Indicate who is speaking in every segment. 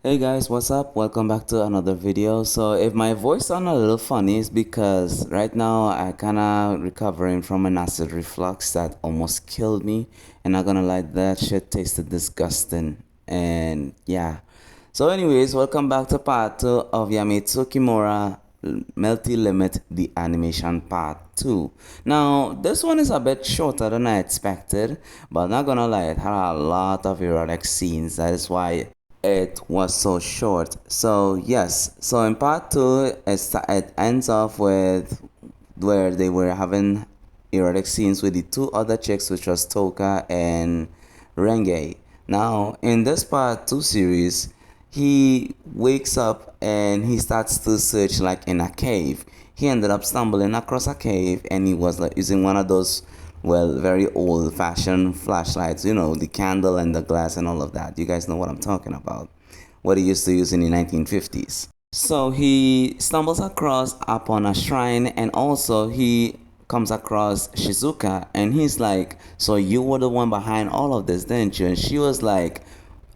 Speaker 1: Hey guys, what's up? Welcome back to another video. So if my voice sounds a little funny, it's because right now I kinda recovering from an acid reflux that almost killed me. And not gonna lie, that shit tasted disgusting. And yeah. So anyways, welcome back to part 2 of Yamitsuki Mura Melty Limit the Animation Part 2. Now, this one is a bit shorter than I expected, but not gonna lie, it had a lot of erotic scenes. That is why it was so short. So yes, so in part 2 it ends off with where they were having erotic scenes with the two other chicks, which was Toka and Renge. Now in this part 2 series, he wakes up and he starts to search like in a cave. He ended up stumbling across a cave and he was like using one of those, well, very old fashioned flashlights, you know, the candle and the glass and all of that. You guys know what I'm talking about. What he used to use in the 1950s. So he stumbles across upon a shrine, and also he comes across Shizuka, and he's like, so you were the one behind all of this, didn't you? And she was like,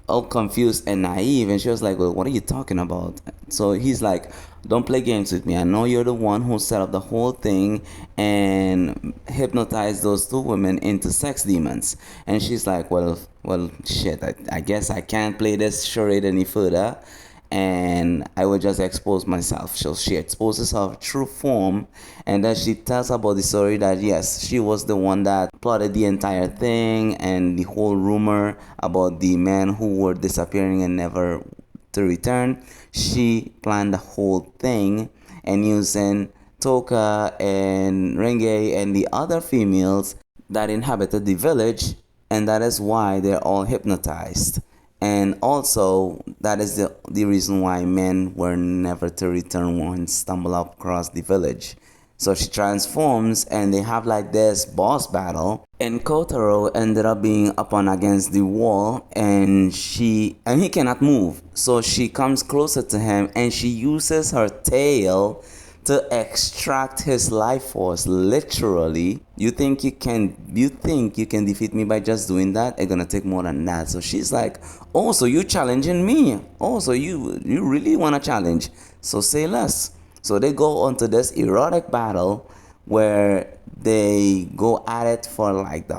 Speaker 1: all confused and naive, and she was like, well, what are you talking about? So he's like, don't play games with me. I know you're the one who set up the whole thing and hypnotized those two women into sex demons. And she's like, well, shit, I guess I can't play this charade any further, and I will just expose myself. So she exposes her true form, and then she tells about the story that yes, she was the one that plotted the entire thing and the whole rumor about the men who were disappearing and never to return. She planned the whole thing, and using Toka and Renge and the other females that inhabited the village, and that is why they're all hypnotized. And also, that is the reason why men were never to return once stumble across the village. So she transforms and they have like this boss battle. And Koutarou ended up being up on against the wall, and he cannot move. So she comes closer to him and she uses her tail to extract his life force, literally. You think you can defeat me by just doing that? It's gonna take more than that. So she's like, oh, so you challenging me? Oh, so you really wanna challenge? So say less. So they go on to this erotic battle where they go at it for like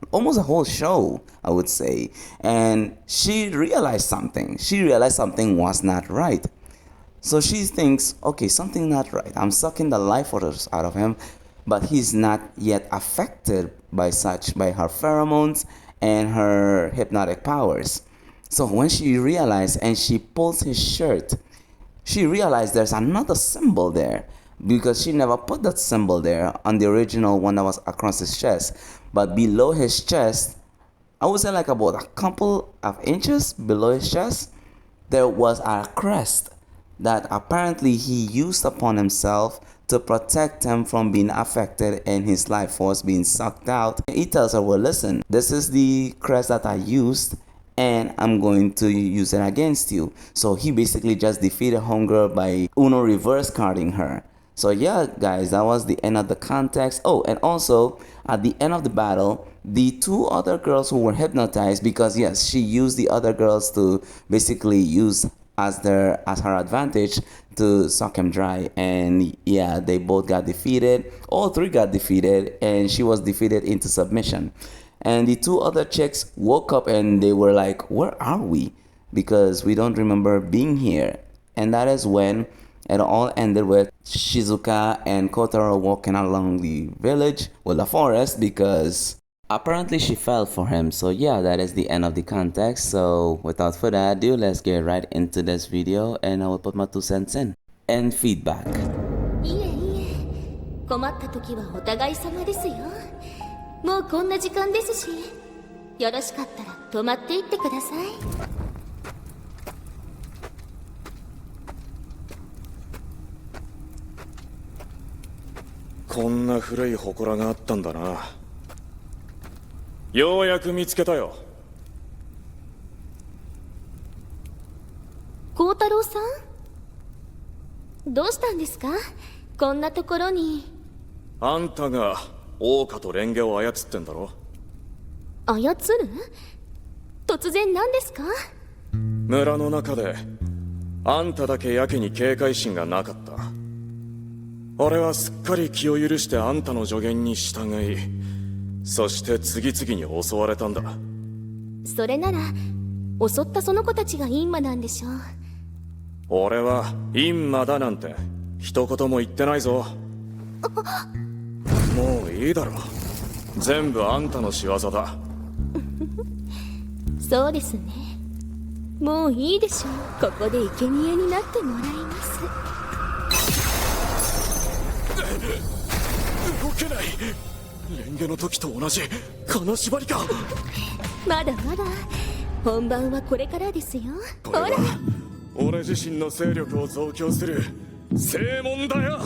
Speaker 1: almost a whole show, I would say. And she realized something. She realized something was not right. So she thinks, okay, something not right. I'm sucking the life force out of him, but he's not yet affected by her pheromones and her hypnotic powers. So when she realized and she pulls his shirt, she realized there's another symbol there, because she never put that symbol there on the original one that was across his chest. But below his chest, I would say like about a couple of inches below his chest, there was a crest that apparently he used upon himself to protect him from being affected and his life force being sucked out. He tells her, well, listen, this is the crest that I used, and I'm going to use it against you. So he basically just defeated homegirl by Uno reverse carding her. So yeah, guys, that was the end of the context. Oh, and also at the end of the battle, the two other girls who were hypnotized, because yes, she used the other girls to basically use as her advantage to suck him dry. And yeah, they both got defeated. All three got defeated, and she was defeated into submission. And the two other chicks woke up and they were like, where are we? Because we don't remember being here. And that is when it all ended with Shizuka and Koutarou walking along the village, well, the forest, because apparently she fell for him. So yeah, that is the end of the context. So without further ado, let's get right into this video and I will put my 2 cents in. And feedback.
Speaker 2: いえいえ、困った時はお互い様ですよ。もうこんな時間ですし、よろしかったら泊まっていってください。
Speaker 3: こんな古い祠があったんだな。ようやく見つけたよ。
Speaker 2: 孝太郎さん、どうしたんですか？こんなところに。
Speaker 3: あんたが桜花と蓮華を操ってんだろ。
Speaker 2: 操る？突然何ですか？
Speaker 3: 村の中であんただけやけに警戒心がなかった。俺はすっかり気を許してあんたの助言に従い、そして次々に襲われたんだ。
Speaker 2: それなら襲ったその子たちがインマなんでしょう。
Speaker 3: 俺はインマだなんて一言も言ってないぞ。もういいだろ。全部あんたの仕業だ。
Speaker 2: そうですね。もういいでしょう。ここで生贄になってもらいます。
Speaker 3: 動けない。レンゲの時と同じ金縛りか。
Speaker 2: まだまだ本番はこれからですよ。ほら、
Speaker 3: 俺自身の勢力を増強する正門だよ。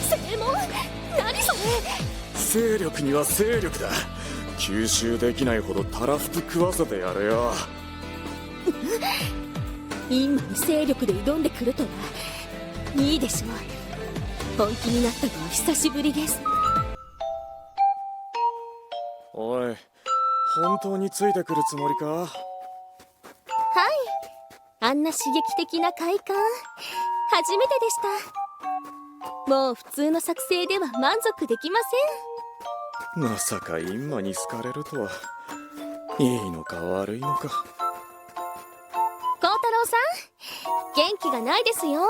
Speaker 2: 正門？何それ？
Speaker 3: 勢力には勢力だ。吸収できないほどたらふく食わせてやれよ。
Speaker 2: 今に勢力で挑んでくるとは。いいでしょう。本気になったのは久しぶりです。
Speaker 3: おい、本当についてくるつもりか？
Speaker 2: はい、あんな刺激的な快感初めてでした。もう普通の作成では満足できません。
Speaker 3: まさか今に好かれるとは。いいのか悪いのか。
Speaker 2: 孝太郎さん、元気がないですよ。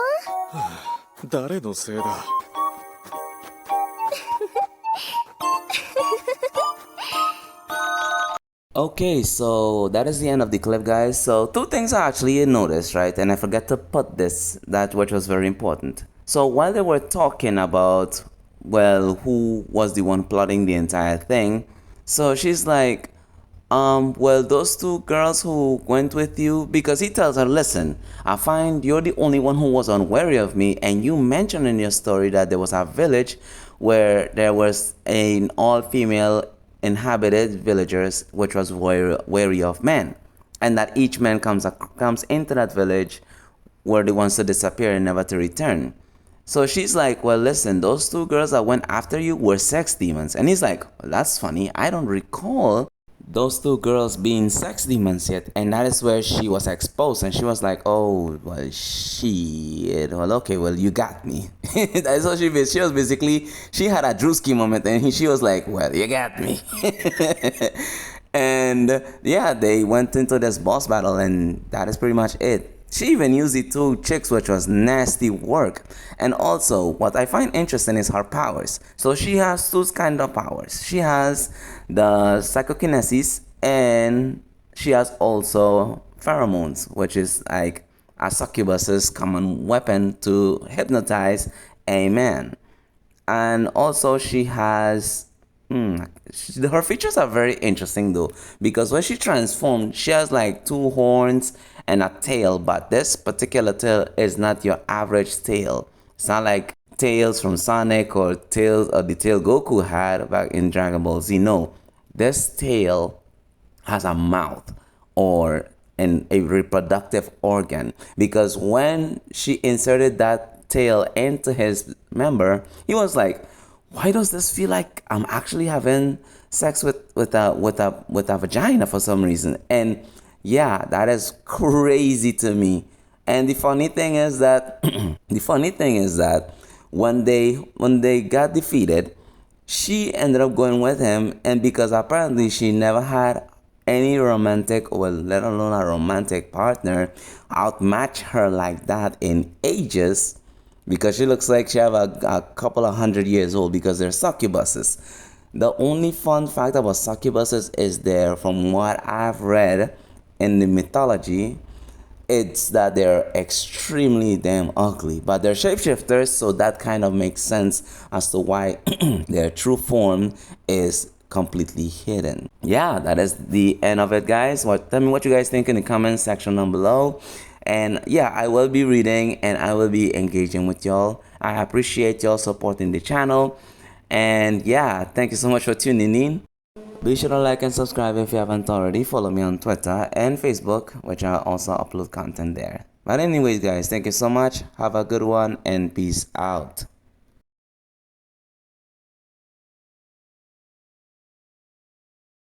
Speaker 3: 誰のせいだ。
Speaker 1: Okay, so that is the end of the clip, guys. So two things I actually noticed, right? And I forgot to put this, that which was very important. So while they were talking about, well, who was the one plotting the entire thing, so she's like, well, those two girls who went with you, because he tells her, listen, I find you're the only one who was unwary of me, and you mentioned in your story that there was a village where there was an all-female inhabited villagers which was wary of men, and that each man comes into that village were the ones to disappear and never to return. So she's like, well, listen, those two girls that went after you were sex demons. And he's like, well, that's funny, I don't recall those two girls being sex demons yet. And that is where she was exposed, and she was like, oh, well, shit, well, okay, well, you got me. That's what she was basically, she had a Drewski moment, and she was like, well, you got me. And yeah, they went into this boss battle, and that is pretty much it. She even used the two chicks, which was nasty work. And also, what I find interesting is her powers. So she has two kind of powers. She has the psychokinesis, and she has also pheromones, which is like a succubus's common weapon to hypnotize a man. And also she has her features are very interesting though, because when she transformed, she has like two horns and a tail, but this particular tail is not your average tail. It's not like tails from Sonic or tails or the tail Goku had back in Dragon Ball Z. No, this tail has a mouth or a reproductive organ, because when she inserted that tail into his member, he was like, why does this feel like I'm actually having sex with a vagina for some reason? And yeah, that is crazy to me. And the funny thing is that when they got defeated, she ended up going with him, and because apparently she never had any romantic, well, let alone a romantic partner outmatch her like that in ages, because she looks like she have a couple of 100 years old, because they're succubuses. The only fun fact about succubuses is from what I've read in the mythology, it's that they're extremely damn ugly, but they're shapeshifters, so that kind of makes sense as to why their true form is completely hidden. Yeah, that is the end of it, guys. Tell me what you guys think in the comment section down below. And yeah, I will be reading and I will be engaging with y'all. I appreciate y'all supporting the channel. And yeah, thank you so much for tuning in. Be sure to like and subscribe if you haven't already. Follow me on Twitter and Facebook, which I also upload content there. But anyways, guys, thank you so much. Have a good one and peace out.